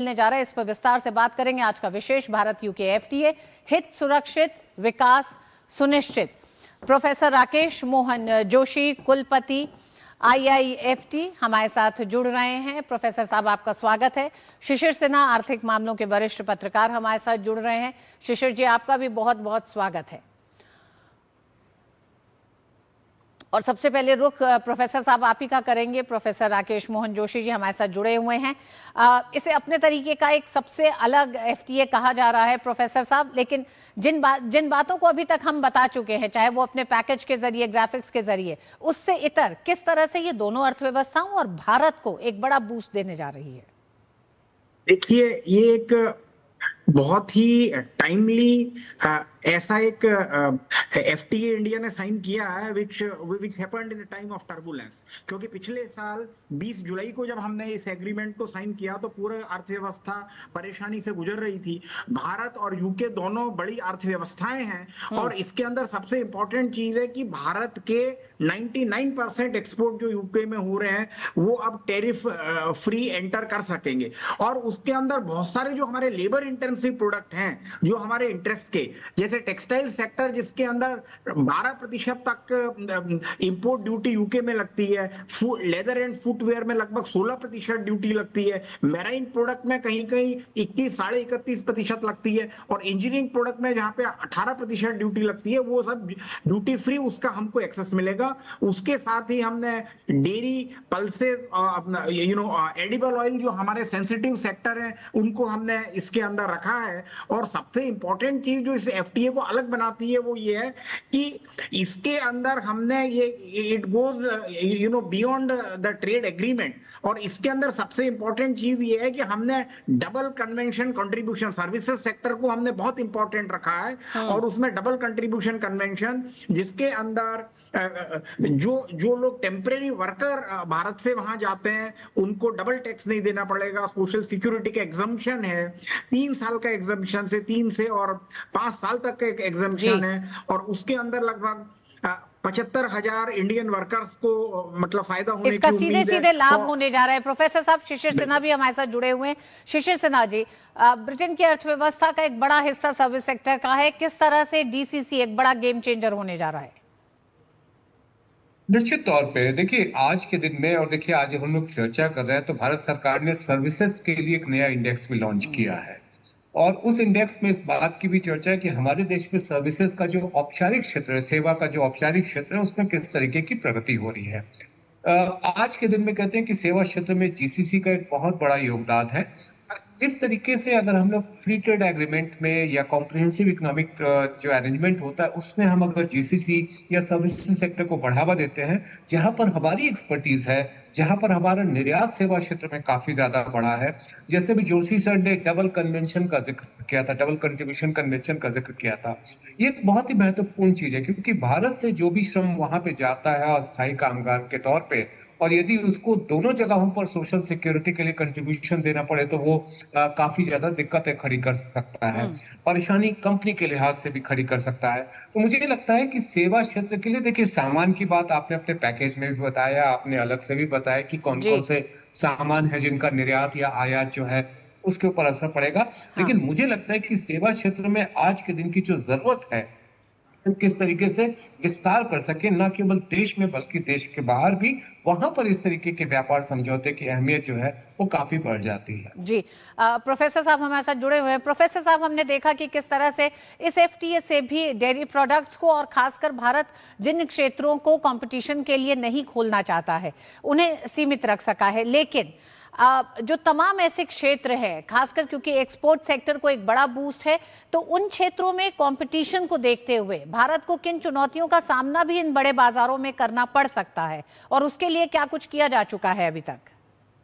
मिलने जा रहा है, इस पर विस्तार से बात करेंगे। आज का विशेष भारत यूके एफटीए, हित सुरक्षित, विकास सुनिश्चित। प्रोफेसर राकेश मोहन जोशी, कुलपति आईआईएफटी, हमारे साथ जुड़ रहे हैं। प्रोफेसर साहब, आपका स्वागत है। शिशिर सिन्हा, आर्थिक मामलों के वरिष्ठ पत्रकार, हमारे साथ जुड़ रहे हैं। शिशिर जी, आपका भी बहुत बहुत स्वागत है। और सबसे पहले रुख प्रोफेसर साहब आप ही का करेंगे। प्रोफेसर राकेश मोहन जोशी जी हमारे साथ जुड़े हुए हैं। इसे अपने तरीके का एक सबसे अलग एफटीए कहा जा रहा है प्रोफेसर साहब, लेकिन जिन बातों को अभी तक हम बता चुके हैं, चाहे वो अपने पैकेज के जरिए, ग्राफिक्स के जरिए, उससे इतर किस तरह से ये दोनों अर्थव्यवस्थाओं और भारत को एक बड़ा बूस्ट देने जा रही है। देखिए, ये एक बहुत ही टाइमली ऐसा एक एफटीए इंडिया ने साइन किया है which happened in the time of turbulence. क्योंकि पिछले साल 20 जुलाई को जब हमने इस एग्रीमेंट को साइन किया तो पूरे अर्थव्यवस्था परेशानी से गुजर रही थी। भारत और यूके दोनों बड़ी अर्थव्यवस्थाएं हैं और इसके अंदर सबसे इंपॉर्टेंट चीज है कि भारत के 99% एक्सपोर्ट जो यूके में हो रहे हैं वो अब टैरिफ फ्री एंटर कर सकेंगे। और उसके अंदर बहुत सारे जो हमारे लेबर इंटेंसिव प्रोडक्ट हैं जो हमारे इंटरेस्ट के, जैसे टेक्सटाइल सेक्टर जिसके अंदर 12% तक इंपोर्ट ड्यूटी यूके में लगती है, लेदर एंड फुटवेयर में लगभग 16% ड्यूटी लगती है, मैराइन प्रोडक्ट में कहीं कहीं 21 साढ़े 31% लगती है, और इंजीनियरिंग प्रोडक्ट में जहां पे 18% ड्यूटी लगती है, वो सब ड्यूटी फ्री उसका हमको एक्सेस मिलेगा। उसके साथ ही हमने डेयरी, पल्सेस, एडिबल ऑयल जो हमारे सेंसिटिव सेक्टर है उनको हमने इसके अंदर रखा है। और सबसे इंपॉर्टेंट चीज जो इस एफटीए को अलग बनाती है वो ये है कि इसके अंदर हमने ये it goes beyond the trade agreement. और इसके अंदर सबसे इंपॉर्टेंट चीज ये है कि हमने double convention contribution, services sector को हमने बहुत इंपॉर्टेंट रखा है। और उसमें डबल कंट्रीब्यूशन कन्वेंशन जिसके अंदर जो लोग टेम्परेरी वर्कर भारत से वहां जाते हैं उनको डबल टैक्स नहीं देना पड़ेगा। सोशल सिक्योरिटी का एग्जम्पशन है, 3 साल का एग्जम्पशन से 3 से और 5 साल तक का एक एग्जम्पशन है। और उसके अंदर लगभग 75,000 इंडियन वर्कर्स को मतलब फायदा होने की उम्मीद है। सीधे लाभ होने जा रहा है। प्रोफेसर साहब, शिशिर सिन्हा भी हमारे साथ जुड़े हुए हैं। शिशिर सिन्हा जी, ब्रिटेन की अर्थव्यवस्था का एक बड़ा हिस्सा सर्विस सेक्टर का है। किस तरह से डीसीसी एक बड़ा गेम चेंजर होने जा रहा है? निश्चित तौर पे देखिए, आज के दिन में, और देखिए आज हम लोग चर्चा कर रहे हैं तो भारत सरकार ने सर्विसेज के लिए एक नया इंडेक्स भी लॉन्च किया है। और उस इंडेक्स में इस बात की भी चर्चा है कि हमारे देश में सर्विसेज का जो औपचारिक क्षेत्र है, सेवा का जो औपचारिक क्षेत्र है, उसमें किस तरीके की प्रगति हो रही है। आज के दिन में कहते हैं कि सेवा क्षेत्र में जीसीसी का एक बहुत बड़ा योगदान है। इस तरीके से अगर हम लोग फ्री ट्रेड एग्रीमेंट में या कॉम्प्रिहेंसिव इकोनॉमिक जो अरेंजमेंट होता है उसमें हम अगर जीसीसी या सर्विसेज सेक्टर को बढ़ावा देते हैं, जहां पर हमारी एक्सपर्टीज है, जहां पर हमारा निर्यात सेवा क्षेत्र में काफी ज्यादा बढ़ा है, जैसे भी जोशी सर ने डबल कन्वेंशन का जिक्र किया था, डबल कंट्रीब्यूशन कन्वेंशन का जिक्र किया था, ये बहुत ही महत्वपूर्ण चीज है। क्योंकि भारत से जो भी श्रम वहां पे जाता है अस्थायी कामगार के तौर पे, और यदि उसको दोनों जगहों पर सोशल सिक्योरिटी के लिए कंट्रीब्यूशन देना पड़े तो वो काफी ज्यादा दिक्कतें खड़ी कर सकता है, परेशानी कंपनी के लिहाज से भी खड़ी कर सकता है। तो मुझे लगता है कि सेवा क्षेत्र के लिए, देखिए सामान की बात आपने अपने पैकेज में भी बताया, आपने अलग से भी बताया कि कौन कौन से सामान है जिनका निर्यात या आयात जो है उसके ऊपर असर पड़ेगा। लेकिन मुझे लगता है कि सेवा क्षेत्र में आज के दिन की जो जरूरत है किस तरीके से विस्तार कर सके, न केवल देश में बल्कि देश के बाहर भी, वहां पर इस तरीके के व्यापार समझौते की अहमियत जो है वो काफी बढ़ जाती है। जी, प्रोफेसर साहब हमारे साथ जुड़े हुए हैं। प्रोफेसर साहब, हमने देखा कि किस तरह से इस एफटीए से भी डेयरी प्रोडक्ट्स को, और खासकर भारत जिन क्षेत्रों को कंपटीशन के लिए नहीं खोलना चाहता है उन्हें सीमित रख सका है। लेकिन जो तमाम ऐसे क्षेत्र हैं, खासकर क्योंकि एक्सपोर्ट सेक्टर को एक बड़ा बूस्ट है, तो उन क्षेत्रों में कंपटीशन को देखते हुए भारत को किन चुनौतियों का सामना भी इन बड़े बाजारों में करना पड़ सकता है, और उसके लिए क्या कुछ किया जा चुका है अभी तक?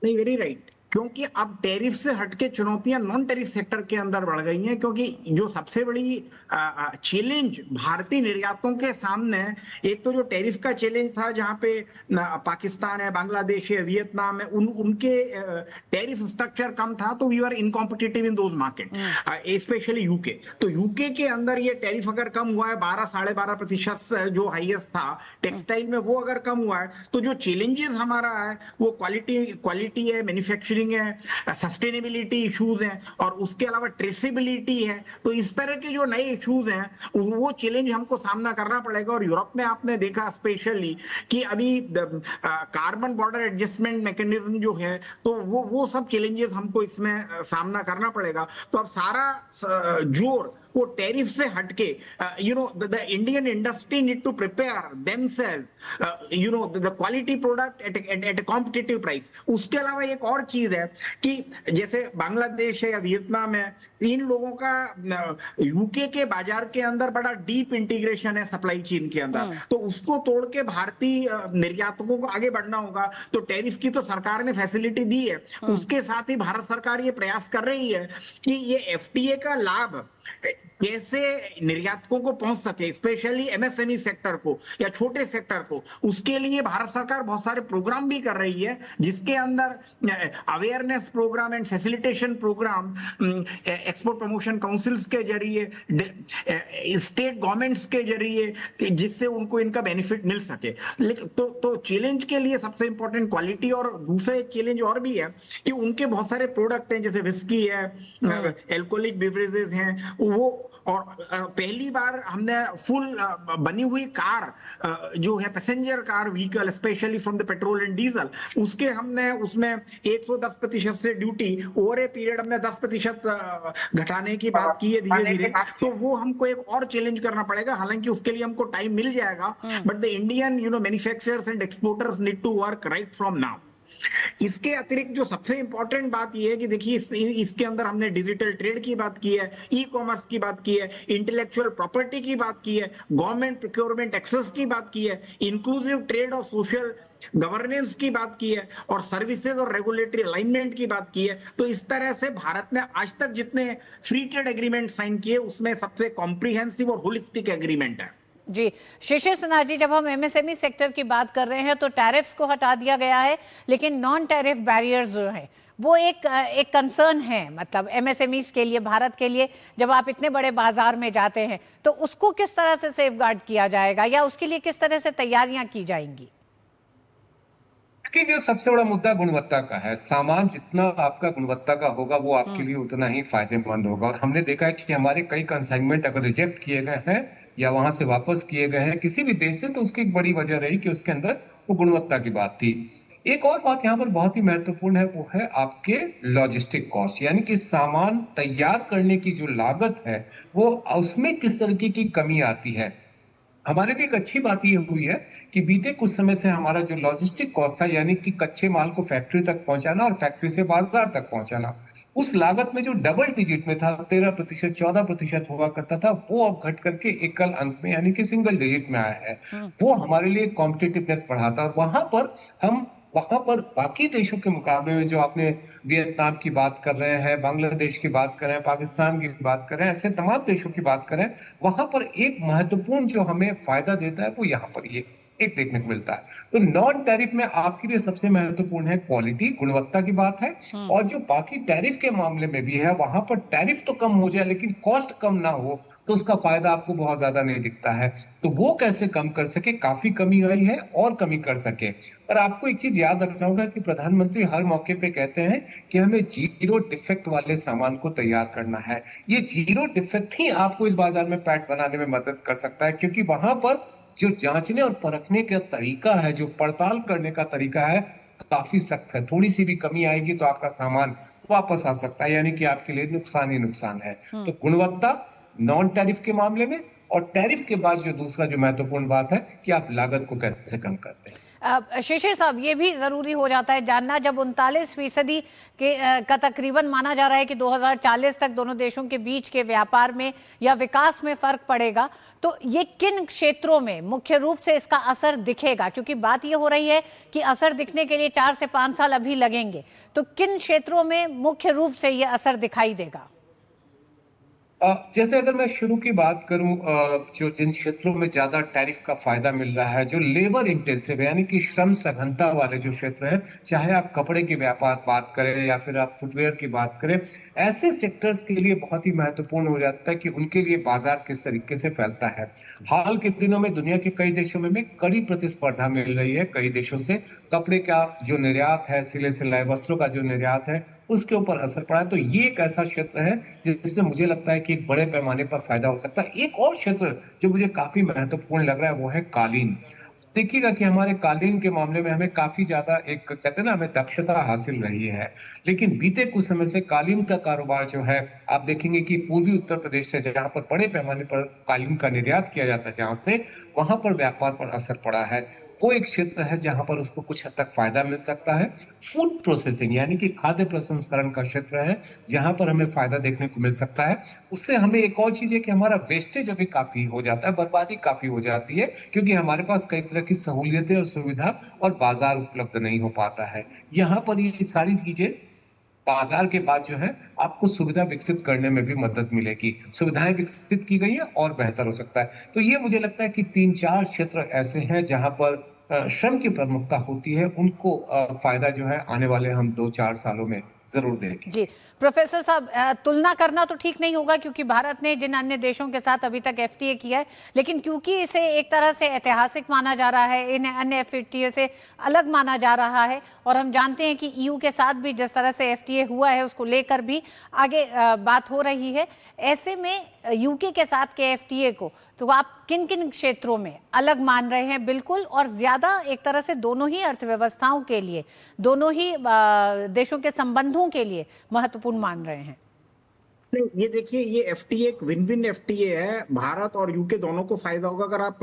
नहीं, वेरी राइट। क्योंकि अब टैरिफ से हटके चुनौतियां नॉन टैरिफ सेक्टर के अंदर बढ़ गई हैं। क्योंकि जो सबसे बड़ी चैलेंज भारतीय निर्यातों के सामने, एक तो जो टैरिफ का चैलेंज था जहां पे पाकिस्तान है, बांग्लादेश है, वियतनाम है, उनके टैरिफ स्ट्रक्चर कम था तो we are incompetitive in those market, specially UK. तो यूके के अंदर ये टैरिफ अगर कम हुआ है 12 साढ़े 12% जो हाईएस्ट था टेक्सटाइल में, वो अगर कम हुआ है तो जो चैलेंजेस हमारा है वो क्वालिटी है, मैन्युफैक्चरिंग मैन्युफैक्चरिंग है, सस्टेनेबिलिटी इश्यूज हैं, और उसके अलावा ट्रेसेबिलिटी है। तो इस तरह के जो नए इश्यूज हैं वो चैलेंज हमको सामना करना पड़ेगा। और यूरोप में आपने देखा स्पेशली कि अभी कार्बन बॉर्डर एडजस्टमेंट मैकेनिज्म जो है, तो वो सब चैलेंजेस हमको इसमें सामना करना पड़ेगा। तो अब सारा जोर वो टैरिफ से हटके, the Indian industry need to prepare themselves, the quality product at a competitive price. उसके अलावा एक और चीज है कि जैसे बांग्लादेश है या वियतनाम है, इन लोगों का यूके के बाजार के अंदर बड़ा डीप इंटीग्रेशन है सप्लाई चेन के अंदर, तो उसको तोड़ के भारतीय निर्यातकों को आगे बढ़ना होगा। तो टैरिफ की तो सरकार ने फैसिलिटी दी है, उसके साथ ही भारत सरकार ये प्रयास कर रही है कि ये एफटीए का लाभ कैसे निर्यातकों को पहुंच सके, स्पेशली एमएसएमई सेक्टर को या छोटे सेक्टर को। उसके लिए भारत सरकार बहुत सारे प्रोग्राम भी कर रही है, जिसके अंदर awareness programme and facilitation programme, export promotion councils के जरिए, स्टेट गवर्नमेंट्स के जरिए, जिससे उनको इनका बेनिफिट मिल सके। लेकिन तो चैलेंज के लिए सबसे इंपॉर्टेंट क्वालिटी, और दूसरा एक चैलेंज और भी है कि उनके बहुत सारे प्रोडक्ट हैं, जैसे विस्की है, एल्कोहलिक बेवरेजेस हैं, वो। और पहली बार हमने फुल बनी हुई कार जो है passenger car vehicle, specially from the petrol and diesel, उसके हमने उसमें 110% से ड्यूटी ओवर ए पीरियड हमने 10% घटाने की बात की है धीरे धीरे। तो वो हमको एक और चैलेंज करना पड़ेगा, हालांकि उसके लिए हमको टाइम मिल जाएगा, but the Indian manufacturers and exporters need to work right from now. इसके अतिरिक्त जो सबसे इंपॉर्टेंट बात यह है कि देखिए इसके अंदर हमने डिजिटल ट्रेड की बात की है, ई कॉमर्स की बात की है, इंटेलेक्चुअल प्रॉपर्टी की बात की है, गवर्नमेंट प्रोक्योरमेंट एक्सेस की बात की है, इंक्लूसिव ट्रेड और सोशल गवर्नेंस की बात की है, और सर्विसेज और रेगुलेटरी अलाइनमेंट की बात की है। तो इस तरह से भारत ने आज तक जितने फ्री ट्रेड एग्रीमेंट साइन किए, उसमें सबसे कॉम्प्रिहेंसिव और होलिस्टिक एग्रीमेंट है। जी, शिशिर सिन्हा जी, जब हम एमएसएमई सेक्टर की बात कर रहे हैं तो टैरिफ्स को हटा दिया गया है, लेकिन नॉन टैरिफ बैरियर्स जो हैं वो एक कंसर्न है, मतलब एमएसएमईज के लिए, भारत के लिए। जब आप इतने बड़े बाजार में जाते हैं तो उसको किस तरह से सेफगार्ड किया जाएगा, या उसके लिए किस तरह से तैयारियां की जाएंगी? कि जो सबसे बड़ा मुद्दा गुणवत्ता का है। सामान जितना आपका गुणवत्ता का होगा वो आपके लिए उतना ही फायदेमंद होगा। और हमने देखा है कि हमारे कई कंसाइनमेंट अगर रिजेक्ट किए गए हैं या वहां से वापस किए गए हैं किसी भी देश से, तो उसकी एक बड़ी वजह रही कि उसके अंदर वो गुणवत्ता की बात थी। एक और बात यहाँ पर बहुत ही महत्वपूर्ण है, वो है आपके लॉजिस्टिक कॉस्ट, यानी कि सामान तैयार करने की जो लागत है वो उसमें किस तरीके की कमी आती है। हमारे लिए एक अच्छी बात ये हुई है कि बीते कुछ समय से हमारा जो लॉजिस्टिक कॉस्ट था, यानी कि कच्चे माल को फैक्ट्री तक पहुंचाना और फैक्ट्री से बाजार तक पहुंचाना, उस लागत में जो डबल डिजिट में था 13%, 14% हुआ करता था, वो अब घट करके एकल अंक में यानी कि सिंगल डिजिट में आया है। वो हमारे लिए कॉम्पिटिटिवनेस बढ़ाता है। वहां पर बाकी देशों के मुकाबले में, जो आपने वियतनाम की बात कर रहे हैं, बांग्लादेश की बात कर रहे हैं, पाकिस्तान की बात कर रहे हैं, ऐसे तमाम देशों की बात कर रहे हैं, वहां पर एक महत्वपूर्ण जो हमें फायदा देता है वो यहाँ पर ये एक देखने को मिलता है। तो नॉन टैरिफ में आपके लिए सबसे महत्वपूर्ण है क्वालिटी, गुणवत्ता की बात है। और जो बाकी टैरिफ के मामले में भी है, वहां पर टैरिफ तो कम हो जाए लेकिन कॉस्ट कम ना हो, तो उसका फायदा आपको बहुत ज्यादा नहीं दिखता है। तो वो कैसे कम कर सके, काफी कमी आई है और कमी कर सके। पर आपको एक चीज याद रखना होगा कि प्रधानमंत्री हर मौके पे कहते हैं कि हमें जीरो डिफेक्ट वाले सामान को तैयार करना है। ये जीरो डिफेक्ट ही आपको इस बाजार में पैट बनाने में मदद कर सकता है, क्योंकि वहां पर जो जांचने और परखने का तरीका है, जो पड़ताल करने का तरीका है, काफी सख्त है। थोड़ी सी भी कमी आएगी तो आपका सामान वापस आ सकता है, यानी कि आपके लिए नुकसान ही नुकसान है। तो गुणवत्ता नॉन टैरिफ के मामले में, और टैरिफ के बाद जो दूसरा जो महत्वपूर्ण बात है कि आप लागत को कैसे कम करते हैं। शिशिर साहब, ये भी जरूरी हो जाता है जानना, जब 39% का तकरीबन माना जा रहा है कि 2040 तक दोनों देशों के बीच के व्यापार में या विकास में फर्क पड़ेगा, तो ये किन क्षेत्रों में मुख्य रूप से इसका असर दिखेगा? क्योंकि बात ये हो रही है कि असर दिखने के लिए 4 से 5 साल अभी लगेंगे, तो किन क्षेत्रों में मुख्य रूप से ये असर दिखाई देगा? जैसे अगर मैं शुरू की बात करूं, जो जिन क्षेत्रों में ज्यादा टैरिफ का फायदा मिल रहा है, जो लेबर इंटेंसिव है, यानी कि श्रम सघनता वाले जो क्षेत्र हैं, चाहे आप कपड़े के व्यापार बात करें या फिर आप फुटवेयर की बात करें, ऐसे सेक्टर्स के लिए बहुत ही महत्वपूर्ण हो जाता है कि उनके लिए बाजार किस तरीके से फैलता है। हाल के दिनों में दुनिया के कई देशों में कड़ी प्रतिस्पर्धा मिल रही है कई देशों से। कपड़े का जो निर्यात है, सिले सिलाए वस्त्रों का जो निर्यात है, उसके ऊपर असर पड़ा है। तो ये एक ऐसा क्षेत्र है जिसमें मुझे लगता है कि एक बड़े पैमाने पर फायदा हो सकता है। एक और क्षेत्र जो मुझे काफी महत्वपूर्ण लग रहा है वो है कालीन। देखिएगा कि हमारे कालीन के मामले में हमें काफी ज्यादा एक कहते हैं ना, हमें दक्षता हासिल रही है। लेकिन बीते कुछ समय से कालीन का कारोबार जो है, आप देखेंगे कि पूर्वी उत्तर प्रदेश से जहां पर बड़े पैमाने पर कालीन का निर्यात किया जाता है, जहां से वहां पर व्यापार पर असर पड़ा है। वो एक क्षेत्र है जहां पर उसको कुछ हद तक फायदा मिल सकता है। फूड प्रोसेसिंग यानी कि खाद्य प्रसंस्करण का क्षेत्र है जहां पर हमें फायदा देखने को मिल सकता है। उससे हमें एक और चीज है कि हमारा वेस्टेज अभी काफी हो जाता है, बर्बादी काफी हो जाती है, क्योंकि हमारे पास कई तरह की सहूलियतें और सुविधा और बाजार उपलब्ध नहीं हो पाता है। यहाँ पर ये सारी चीजें बाजार के बाद जो है आपको सुविधा विकसित करने में भी मदद मिलेगी। सुविधाएं विकसित की गई है और बेहतर हो सकता है। तो ये मुझे लगता है कि 3-4 क्षेत्र ऐसे हैं जहां पर श्रम की प्रमुखता होती है। उनको फायदा जो है आने वाले हम 2-4 सालों में जरूर देगी। जी प्रोफेसर साहब, तुलना करना तो ठीक नहीं होगा क्योंकि भारत ने जिन अन्य देशों के साथ अभी तक एफटीए किया है, लेकिन क्योंकि इसे एक तरह से ऐतिहासिक माना जा रहा है, इन अन्य एफटीए से अलग माना जा रहा है, और हम जानते हैं कि ईयू के साथ भी जिस तरह से एफटीए हुआ है उसको लेकर भी आगे बात हो रही है। ऐसे में यूके के साथ के एफटीए को तो आप किन किन क्षेत्रों में अलग मान रहे हैं बिल्कुल, और ज्यादा एक तरह से दोनों ही अर्थव्यवस्थाओं के लिए, दोनों ही देशों के संबंधों के लिए महत्वपूर्ण मान रहे हैं? नहीं, ये देखिए, ये एफटीए एक विन विन एफटीए है। भारत और यूके दोनों को फायदा होगा। अगर आप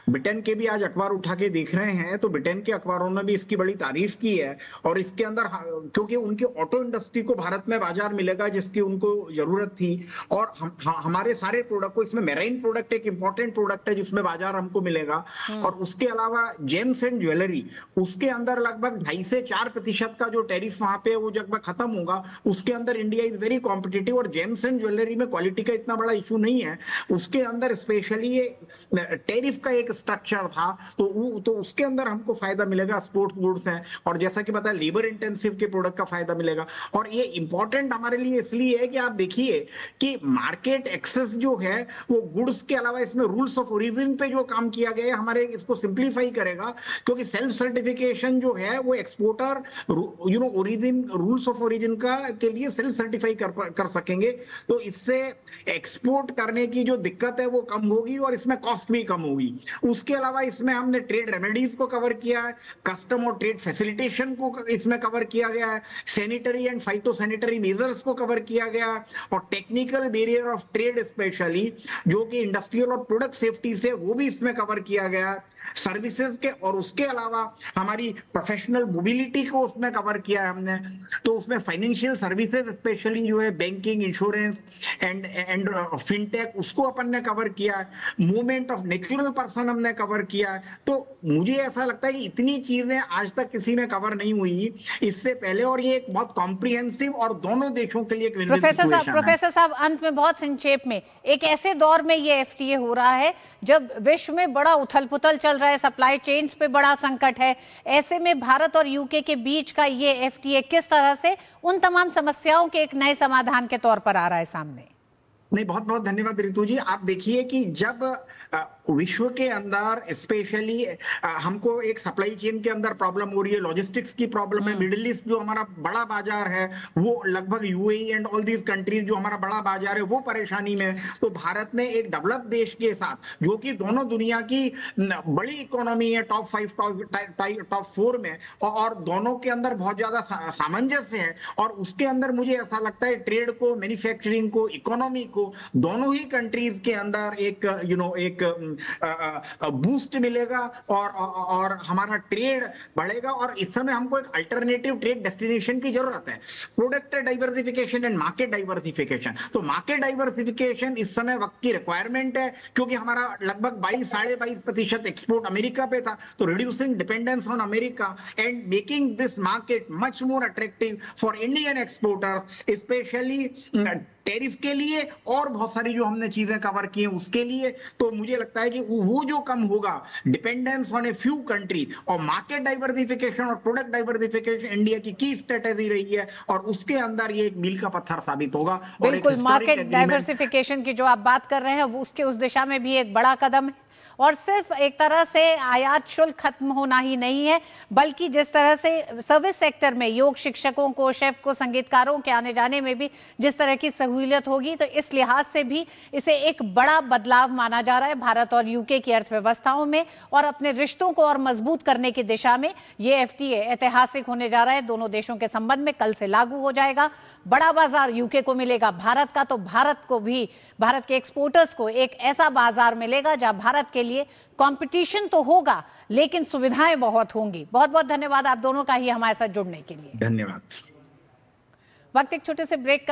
ब्रिटेन के भी आज अखबार उठा के देख रहे हैं तो ब्रिटेन के अखबारों ने भी इसकी बड़ी तारीफ की है। और इसके अंदर क्योंकि उनकी ऑटो इंडस्ट्री को भारत में बाजार मिलेगा जिसकी उनको जरूरत थी, और हमारे सारे प्रोडक्ट को, इसमें मेराइन प्रोडक्ट एक इंपॉर्टेंट प्रोडक्ट है जिसमें बाजार हमको मिलेगा। और उसके अलावा जेम्स एंड ज्वेलरी, उसके अंदर लगभग 2.5 से 4% का जो टैरिफ वहां पे वो जब खत्म होगा, उसके अंदर इंडिया इज वेरी कॉम्पिटिटिव। और जेम्स एंड ज्वेलरी में क्वालिटी का इतना बड़ा इशू नहीं है। उसके अंदर स्पेशली ये टैरिफ का एक स्ट्रक्चर था, तो उसके अंदर हमको फायदा मिलेगा। स्पोर्ट्स गुड्स हैं, और जैसा कि पता है लेबर इंटेंसिव के प्रोडक्ट का फायदा मिलेगा। और ये इंपॉर्टेंट हमारे लिए इसलिए है कि आप देखिए कि मार्केट एक्सेस जो है वो गुड्स के अलावा इसमें रूल्स ऑफ ओरिजिन पे जो काम किया गया है हमारे, इसको सिंप्लीफाई करेगा। क्योंकि सेल्फ सर्टिफिकेशन जो है वो exporter origin, rules of origin का के लिए सेल्फ सर्टिफाई कर सकेंगे। तो इससे एक्सपोर्ट करने की जो दिक्कत है वो कम होगी और इसमें कॉस्ट भी कम होगी। उसके अलावा इसमें हमने ट्रेड रेमेडीज को कवर किया है, कस्टम और ट्रेड फैसिलिटेशन को इसमें कवर किया गया है, सैनिटरी एंड फाइटोसैनिटरी मेजर्स को कवर किया गया है, और technical barrier of trade specially जो कि इंडस्ट्रियल और प्रोडक्ट सेफ्टी से, वो भी इसमें कवर किया गया है, सर्विसेज के। और उसके अलावा हमारी प्रोफेशनल मोबिलिटी को उसमें कवर किया है हमने। तो उसमें फाइनेंशियल सर्विसेज स्पेशली जो है बैंकिंग, इंश्योरेंस एंड फिनटेक, उसको अपन ने कवर किया है। मूवमेंट ऑफ नेचुरल पर्सन हमने कवर किया है। तो मुझे ऐसा लगता है कि इतनी चीजें आज तक किसी में कवर नहीं हुई इससे पहले, और ये एक बहुत कॉम्प्रिहेंसिव और दोनों देशों के लिए एक विन-विन सिचुएशन है। प्रोफेसर साहब, अंत में बहुत संक्षेप में, एक ऐसे दौर में ये एफटीए हो रहा है जब विश्व में बड़ा उथल पुथल चल रहा है, सप्लाई चेन्स पे बड़ा संकट है, ऐसे में भारत और यूके के बीच का ये एफटीए किस तरह से उन तमाम समस्याओं के एक नए समाधान के तौर पर आ रहा है सामने? नहीं, बहुत बहुत धन्यवाद ऋतु जी। आप देखिए कि जब विश्व के अंदर स्पेशली हमको एक सप्लाई चेन के अंदर प्रॉब्लम हो रही है, लॉजिस्टिक्स की प्रॉब्लम है, मिडिल ईस्ट जो हमारा बड़ा बाजार है, वो लगभग UAE and all these countries जो हमारा बड़ा बाजार है वो परेशानी में, तो भारत ने एक डेवलप देश के साथ, जो कि दोनों दुनिया की बड़ी इकोनॉमी है, टॉप 5 टॉप 4 में, और दोनों के अंदर बहुत ज्यादा सामंजस्य है। और उसके अंदर मुझे ऐसा लगता है ट्रेड को, मैन्युफैक्चरिंग को, इकोनॉमी को, दोनों ही कंट्रीज के अंदर एक एक बूस्ट मिलेगा, और हमारा ट्रेड बढ़ेगा। और इस समय हमको एक अल्टरनेटिव ट्रेड डेस्टिनेशन की जरूरत है। Product diversification and market diversification, तो मार्केट डाइवर्सिफिकेशन इस समय वक्त की रिक्वायरमेंट है, क्योंकि हमारा लगभग 22-22.5% एक्सपोर्ट अमेरिका पे था। तो reducing dependence on America and making this market much more attractive for Indian exporters, specially tariff के लिए और बहुत सारी जो हमने चीजें कवर की हैं उसके लिए। तो मुझे लगता है कि वो जो कम होगा dependence on a few country, और मार्केट डाइवर्सिफिकेशन और प्रोडक्ट डाइवर्सिफिकेशन इंडिया की स्ट्रेटेजी रही है, और उसके अंदर ये एक मील का पत्थर साबित होगा। और एक बिल्कुल, हिस्टोरिक मार्केट एग्रीमेंट डाइवर्सिफिकेशन की जो आप बात कर रहे हैं वो उसके उस दिशा में भी एक बड़ा कदम है। और सिर्फ एक तरह से आयात शुल्क खत्म होना ही नहीं है, बल्कि जिस तरह से सर्विस सेक्टर में योग शिक्षकों को, शेफ को, संगीतकारों के आने जाने में भी जिस तरह की सहूलियत होगी, तो इस लिहाज से भी इसे एक बड़ा बदलाव माना जा रहा है भारत और यूके की अर्थव्यवस्थाओं में, और अपने रिश्तों को और मजबूत करने की दिशा में ये एफटीए ऐतिहासिक होने जा रहा है। दोनों देशों के संबंध में कल से लागू हो जाएगा। बड़ा बाजार यूके को मिलेगा, भारत का तो भारत को भी, भारत के एक्सपोर्टर्स को एक ऐसा बाजार मिलेगा जहां भारत के लिए कंपटीशन तो होगा लेकिन सुविधाएं बहुत होंगी। बहुत बहुत धन्यवाद आप दोनों का ही हमारे साथ जुड़ने के लिए। धन्यवाद। वक्त एक छोटे से ब्रेक का